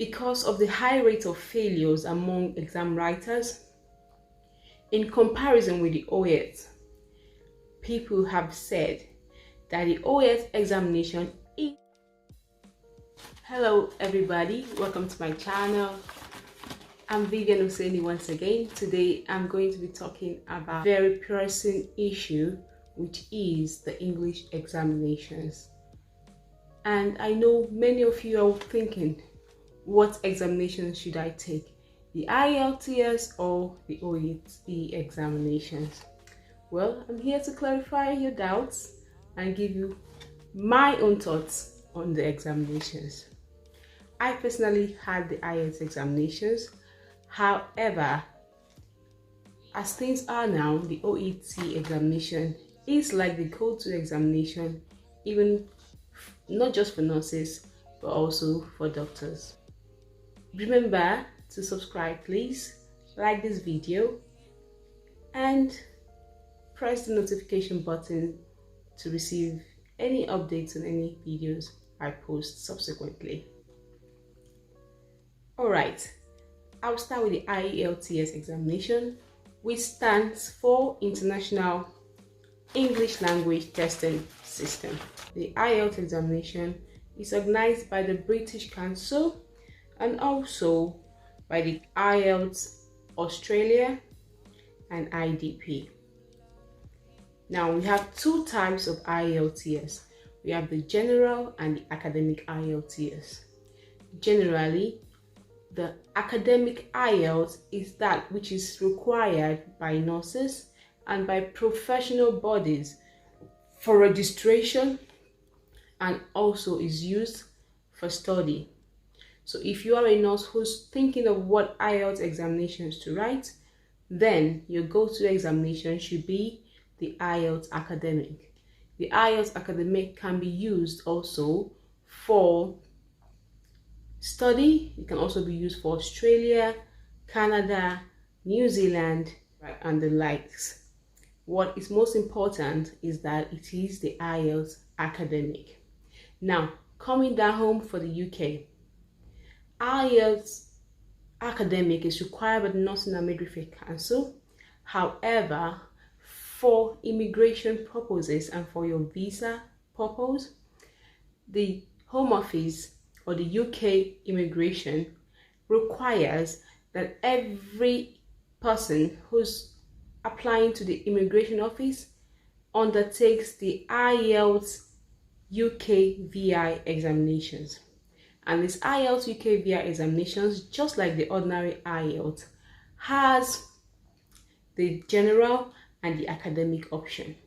because of the high rate of failures among exam writers in comparison with the ielts. People have said that the ielts examination is... Hello everybody, welcome to my channel. I'm Vivian Husseini once again. Today I'm going to be talking about a very pressing issue, which is the English examinations. And I know many of you are thinking, what examinations should I take? The IELTS or the OET examinations? Well, I'm here to clarify your doubts and give you my own thoughts on the examinations. I personally had the IELTS examinations. However, as things are now, the OET examination is like the go-to examination, even not just for nurses, but also for doctors. Remember to subscribe, please, like this video, and press the notification button to receive any updates on any videos I post subsequently. Alright, I'll start with the IELTS examination, which stands for International English Language Testing System. The IELTS examination is organized by the British Council and also by the Ielts Australia and IDP. Now we have two types of IELTS. We have the general and the academic IELTS. Generally, the academic IELTS is that which is required by nurses and by professional bodies for registration and also is used for study. So if you are a nurse who's thinking of what IELTS examinations to write, then your go-to examination should be the IELTS academic. The IELTS academic can be used also for study. It can also be used for Australia, Canada, New Zealand, and the likes. What is most important is that it is the IELTS academic. Now, coming down home for the UK, IELTS academic is required by the Nursing and Midwifery Council. However, for immigration purposes and for your visa purpose, the Home Office or the UK immigration requires that every person who's applying to the immigration office undertakes the IELTS UK VI examinations. And this IELTS UK VI examinations, just like the ordinary IELTS, has the general and the academic option.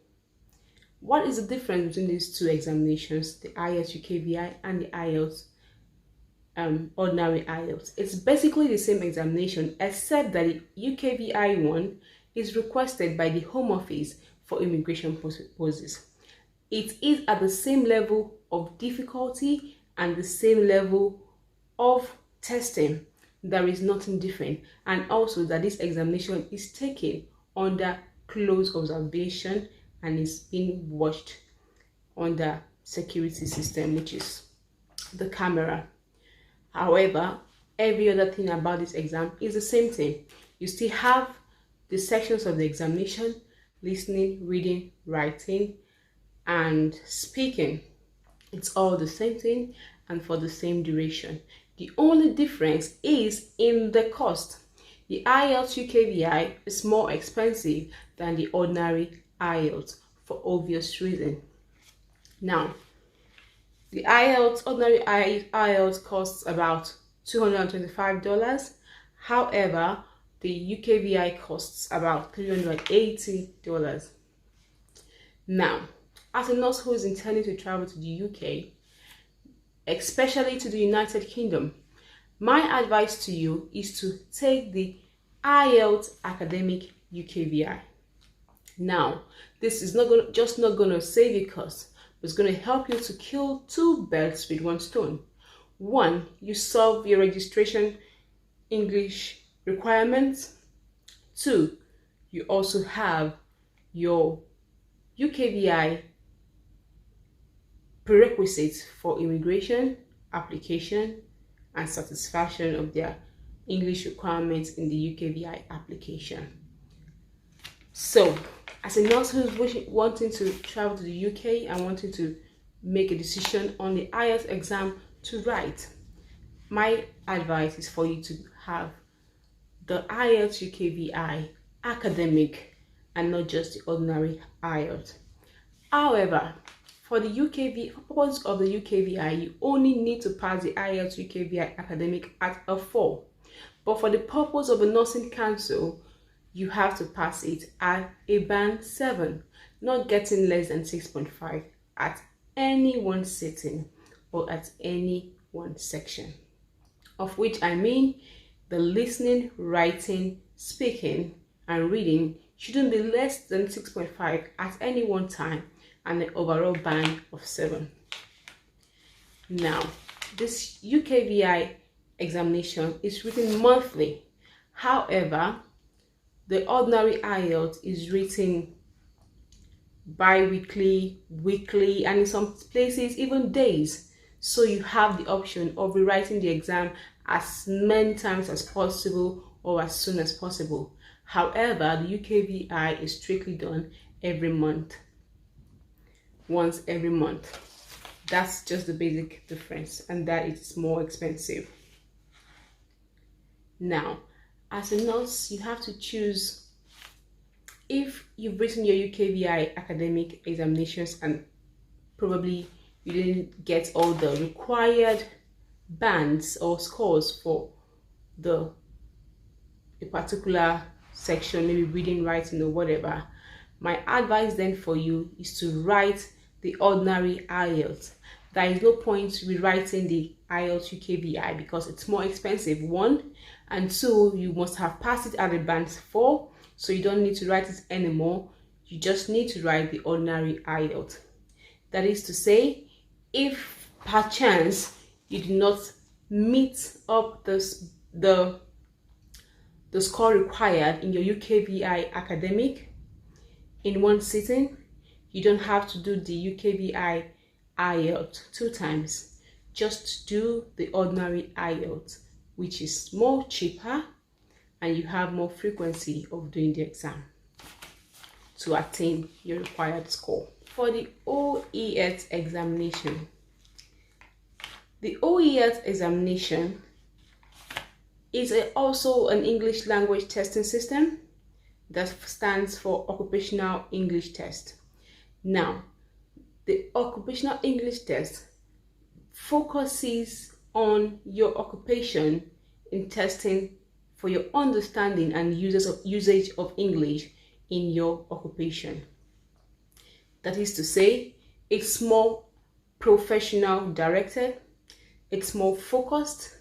What is the difference between these two examinations, the IELTS UK VI and the IELTS ordinary IELTS? It's basically the same examination, except that the UK VI one is requested by the Home Office for immigration purposes. It is at the same level of difficulty and the same level of testing. There is nothing different, and also that this examination is taken under close observation and is being watched under security system, which is the camera. However, every other thing about this exam is the same thing. You still have the sections of the examination: listening, reading, writing, and speaking. It's all the same thing and for the same duration. The only difference is in the cost. The IELTS UK VI is more expensive than the ordinary IELTS for obvious reason. Now, the IELTS, ordinary IELTS costs about $225. However, the UK VI costs about $380. Now, as a nurse who is intending to travel to the UK, especially to the United Kingdom, my advice to you is to take the IELTS academic UK VI. Now, this is not going to save you costs, but it's going to help you to kill two birds with one stone. One, you solve your registration English requirements. Two, you also have your UKVI prerequisites for immigration application and satisfaction of their English requirements in the UKVI application. So, as a nurse who's wanting to travel to the UK and wanting to make a decision on the IELTS exam to write, my advice is for you to have the IELTS UKVI academic and not just the ordinary IELTS. However, for the purpose of the UKVI, you only need to pass the IELTS UKVI academic at a 4. But for the purpose of the Nursing Council, you have to pass it at a band 7, not getting less than 6.5 at any one sitting or at any one section. Of which I mean the listening, writing, speaking, and reading shouldn't be less than 6.5 at any one time, and an overall band of 7. Now, this UKVI examination is written monthly. However, the ordinary IELTS is written bi-weekly, weekly, and in some places even days. So you have the option of rewriting the exam as many times as possible or as soon as possible. However, the UKVI is strictly done every month. Once every month. That's just the basic difference, and that it's more expensive. Now, as a nurse, you have to choose if you've written your UKVI academic examinations and probably you didn't get all the required bands or scores for a particular section, maybe reading, writing, or whatever. My advice then for you is to write the ordinary IELTS. There is no point rewriting the IELTS UKVI because it's more expensive, 1, and 2, you must have passed it at a band 4, so you don't need to write it anymore. You just need to write the ordinary IELTS. That is to say, if perchance you do not meet up the score required in your UKVI academic in one sitting, you don't have to do the UKVI IELTS 2 times. Just do the ordinary IELTS, which is more cheaper and you have more frequency of doing the exam to attain your required score. For the OELTS examination, the OELTS examination is also an English language testing system that stands for Occupational English Test. Now, the Occupational English Test focuses on your occupation in testing for your understanding and usage of English in your occupation. That is to say, it's more professional directed, it's more focused,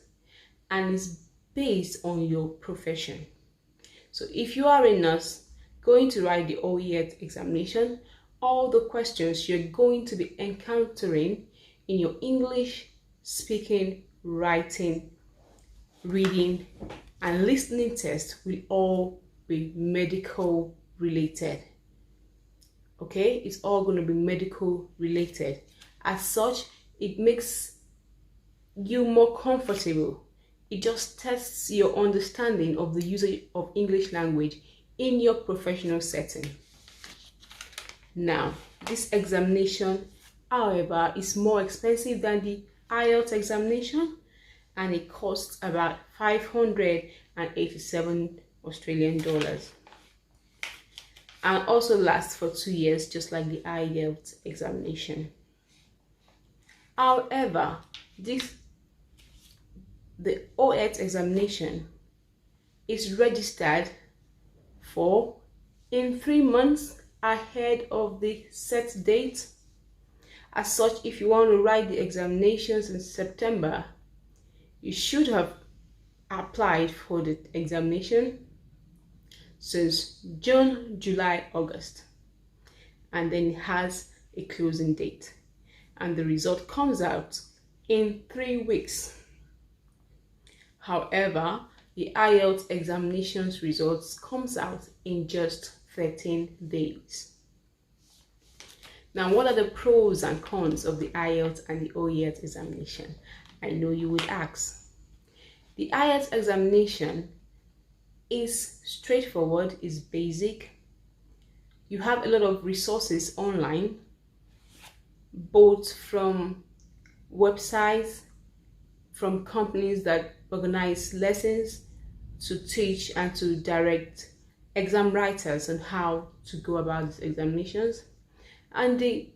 and it's based on your profession. So if you are a nurse going to write the OELTS examination, all the questions you're going to be encountering in your English speaking, writing, reading, and listening test will all be medical related. Okay, it's all going to be medical related. As such, it makes you more comfortable. It just tests your understanding of the usage of English language in your professional setting. Now, this examination, however, is more expensive than the IELTS examination, and it costs about 587 Australian dollars, and also lasts for 2 years, just like the IELTS examination. However, the OELTS examination is registered for in 3 months ahead of the set date. As such, if you want to write the examinations in September, you should have applied for the examination since June, July, August, and then it has a closing date, and the result comes out in 3 weeks. However, the IELTS examinations results comes out in just 13 days. Now, what are the pros and cons of the IELTS and the OELTS examination? I know you would ask. The IELTS examination is straightforward, is basic. You have a lot of resources online, both from websites, from companies that organize lessons to teach and to direct exam writers on how to go about these examinations. And the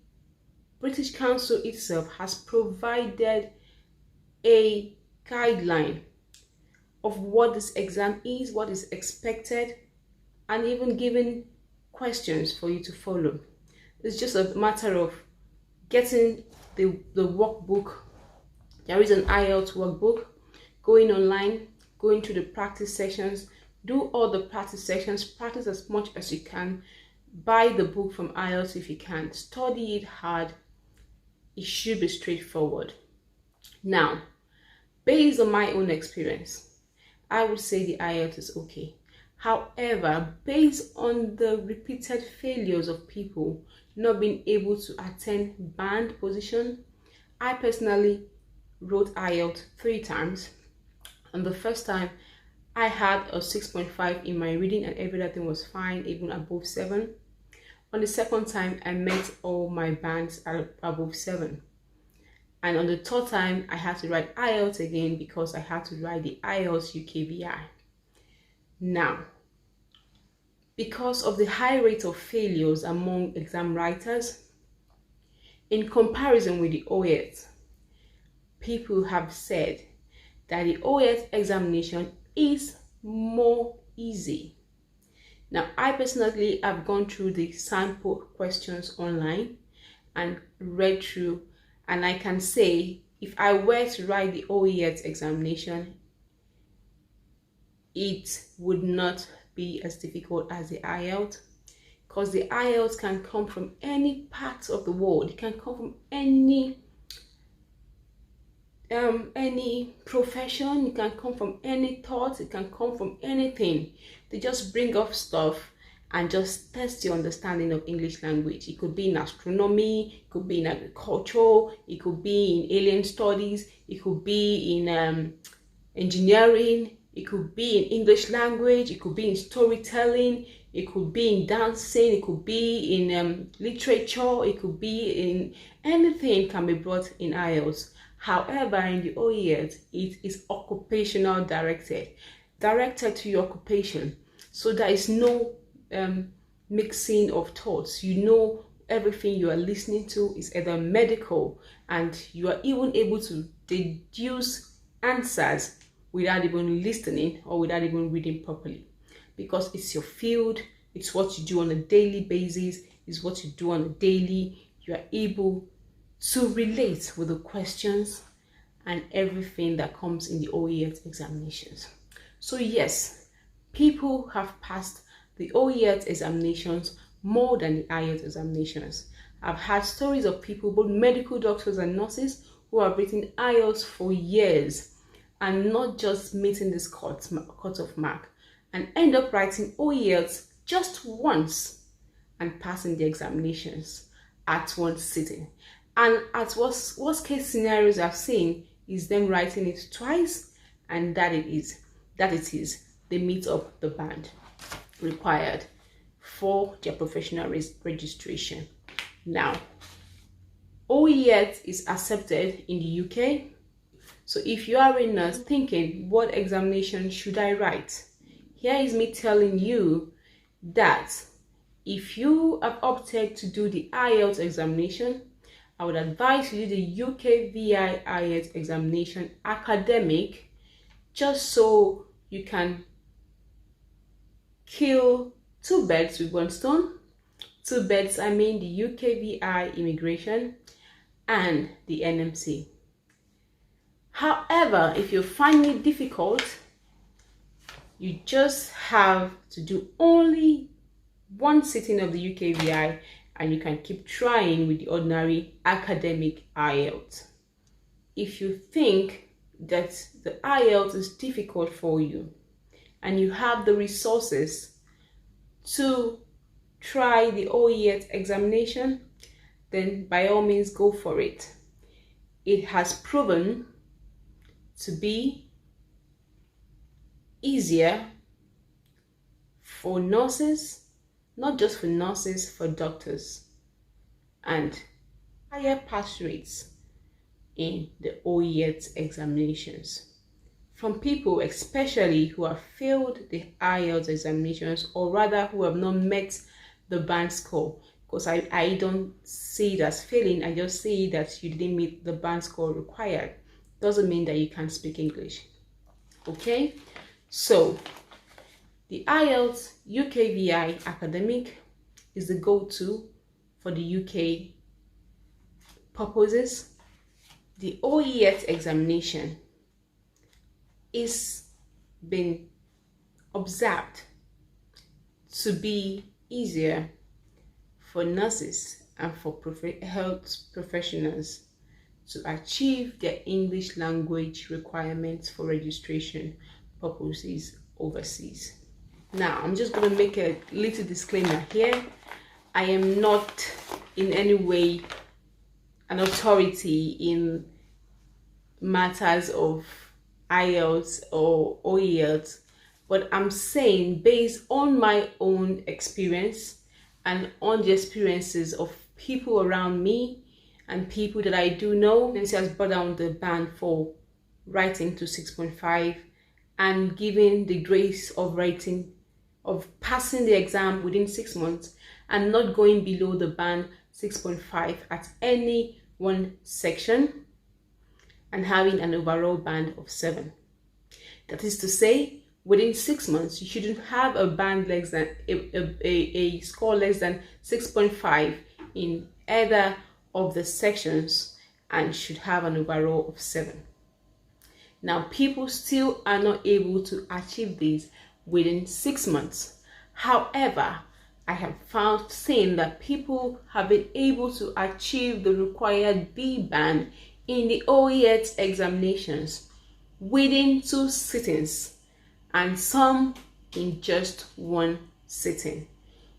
British Council itself has provided a guideline of what this exam is, what is expected, and even given questions for you to follow. It's just a matter of getting the workbook. There is an IELTS workbook, going online, going through the practice sessions, do all the practice sessions, practice as much as you can, buy the book from IELTS if you can, study it hard. It should be straightforward. Now, based on my own experience, I would say the IELTS is okay. However, based on the repeated failures of people not being able to attain band position, I personally wrote IELTS 3 times. On the first time, I had a 6.5 in my reading and everything was fine, even above 7. On the second time, I met all my bands at above 7. And on the third time, I had to write IELTS again because I had to write the IELTS UKVI. Now, because of the high rate of failures among exam writers, in comparison with the OET, people have said that the OET examination is more easy. Now, I personally have gone through the sample questions online and read through, and I can say if I were to write the OET examination, it would not be as difficult as the IELTS, because the IELTS can come from any part of the world. It can come from any profession. It can come from any thought. It can come from anything. They just bring up stuff and just test your understanding of English language. It could be in astronomy, it could be in agriculture, it could be in alien studies, it could be in engineering, it could be in English language, it could be in storytelling, it could be in dancing, it could be in literature, it could be in anything can be brought in IELTS. However, in the OET, it is occupational directed to your occupation. So there is no mixing of thoughts. You know everything you are listening to is either medical, and you are even able to deduce answers without even listening or without even reading properly, because it's your field, it's what you do on a daily basis, it's what you do on a daily. You are able to relate with the questions and everything that comes in the OET examinations. So yes, people have passed the OET examinations more than the IELTS examinations. I've had stories of people, both medical doctors and nurses, who have written IELTS for years and not just meeting this cut-off mark, and end up writing OET just once and passing the examinations at one sitting. And at worst case scenarios I've seen is them writing it twice, and that it is they meet up the band required for their professional registration. Now, OET is accepted in the UK. So if you are a nurse thinking, what examination should I write? Here is me telling you that if you have opted to do the IELTS examination, I would advise you do the UKVI IELTS examination academic, just so you can kill 2 birds with 1 stone. 2 birds, I mean the UKVI immigration and the NMC. However, if you find it difficult, you just have to do only 1 sitting of the UKVI, and you can keep trying with the ordinary academic IELTS. If you think that the IELTS is difficult for you and you have the resources to try the OET examination, then by all means go for it. It has proven to be easier for nurses, not just for nurses, for doctors, and higher pass rates in the ielts examinations from people especially who have failed the IELTS examinations, or rather who have not met the band score. Because I don't see it as failing, I just see that you didn't meet the band score required. Doesn't mean that you can't speak English. Okay, so the IELTS UKVI academic is the go-to for the UK purposes. The ielts examination is been observed to be easier for nurses and for health professionals to achieve their English language requirements for registration purposes overseas. Now, I'm just going to make a little disclaimer here. I am not in any way an authority in matters of IELTS or ielts, but I'm saying based on my own experience and on the experiences of people around me and people that I do know, NC has brought down the band for writing to 6.5 and giving the grace of passing the exam within 6 months and not going below the band 6.5 at any one section, and having an overall band of 7. That is to say, within 6 months, you shouldn't have a band less than a score less than 6.5 in either of the sections and should have an overall of 7. Now, people still are not able to achieve this within 6 months. However, I have seen that people have been able to achieve the required B band in the ielts examinations within 2 sittings and some in just 1 sitting.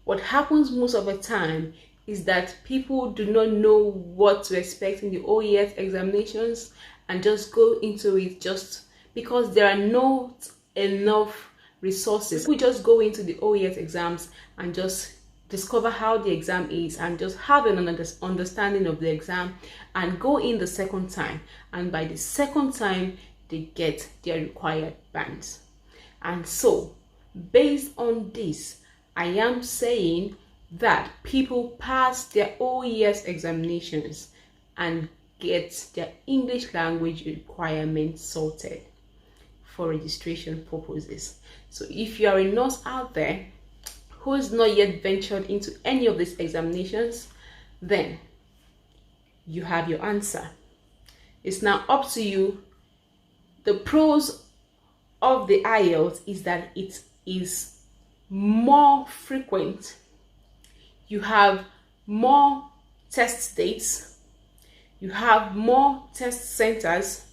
What happens most of the time is that people do not know what to expect in the ielts examinations and just go into it just because there are not enough resources. We just go into the ielts exams and just discover how the exam is and just have an understanding of the exam and go in the second time, and by the second time they get their required bands. And so based on this, I am saying that people pass their ielts examinations and get their English language requirements sorted for registration purposes. So if you are a nurse out there who is not yet ventured into any of these examinations, then you have your answer. It's now up to you. The pros of the IELTS is that it is more frequent. You have more test dates, you have more test centers,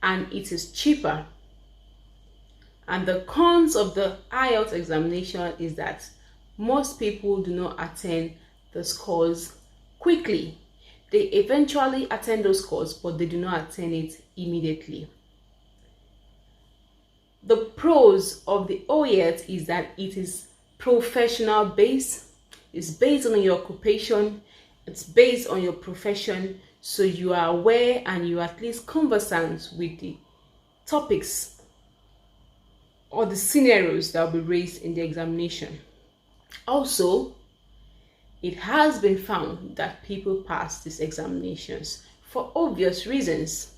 and it is cheaper. And the cons of the IELTS examination is that most people do not attain the scores quickly. They eventually attain those scores, but they do not attain it immediately. The pros of the ielts is that it is professional based. It's based on your occupation. It's based on your profession. So you are aware and you are at least conversant with the topics or the scenarios that will be raised in the examination. Also, it has been found that people pass these examinations for obvious reasons,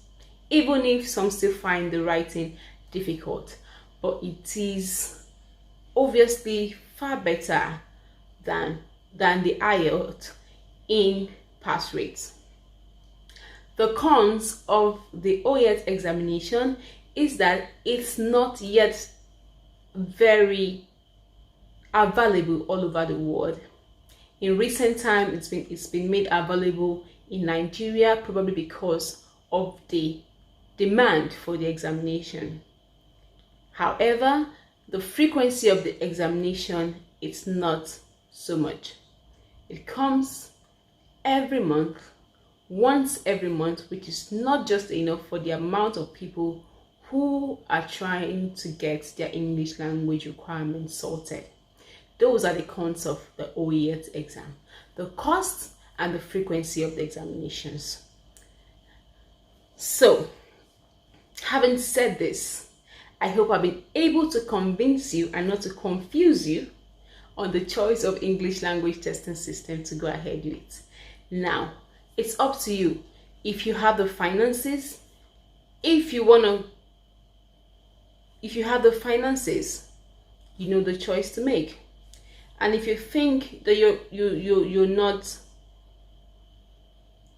even if some still find the writing difficult. But it is obviously far better than the IELTS in pass rates. The cons of the ielts examination is that it's not yet very available all over the world. In recent time, it's been made available in Nigeria, probably because of the demand for the examination. However, the frequency of the examination is not so much. It comes every month, once every month, which is not just enough for the amount of people who are trying to get their English language requirements sorted. Those are the cons of the OET exam: the cost and the frequency of the examinations. So, having said this, I hope I've been able to convince you and not to confuse you on the choice of English language testing system to go ahead with. Now, it's up to you. If you have the finances, if you have the finances, you know the choice to make. And if you think that you're not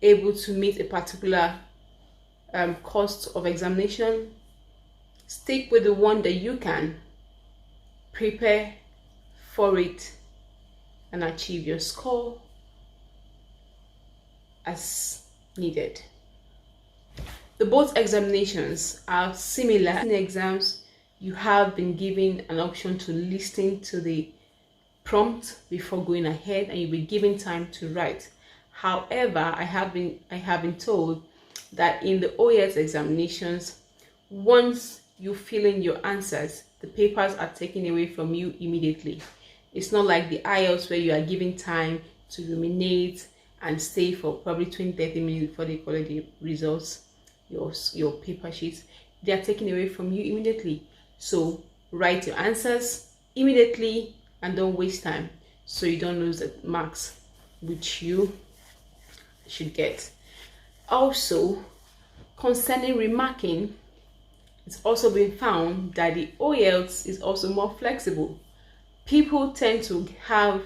able to meet a particular cost of examination, stick with the one that you can. Prepare for it and achieve your score as needed. The both examinations are similar. In the exams, you have been given an option to listen to the prompt before going ahead, and you'll be given time to write. However, I have been told that in the OET examinations, once you fill in your answers, the papers are taken away from you immediately. It's not like the IELTS where you are given time to ruminate and stay for probably 20-30 minutes before they collect the results, your paper sheets. They are taken away from you immediately. So write your answers immediately and don't waste time so you don't lose the marks which you should get. Also, concerning remarking, it's also been found that the IELTS is also more flexible. People tend to have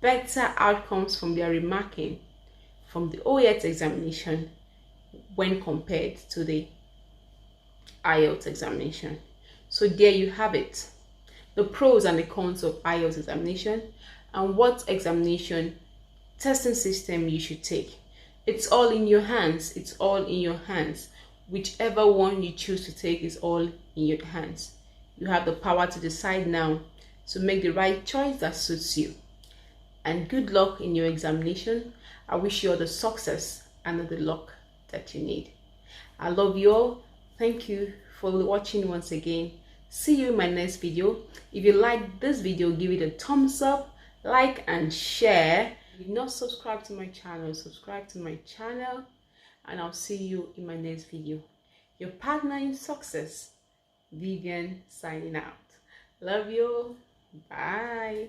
better outcomes from their remarking from the OET examination when compared to the IELTS examination. So there you have it, the pros and the cons of IELTS examination and what examination testing system you should take. It's all in your hands. It's all in your hands. Whichever one you choose to take is all in your hands. You have the power to decide now to make the right choice that suits you. And good luck in your examination. I wish you all the success and the luck that you need. I love you all. Thank you for watching once again. See you in my next video. If you like this video, give it a thumbs up, like and share. If you're not subscribed to my channel, subscribe to my channel, and I'll see you in my next video. Your partner in success, Vivian, signing out. Love you. Bye.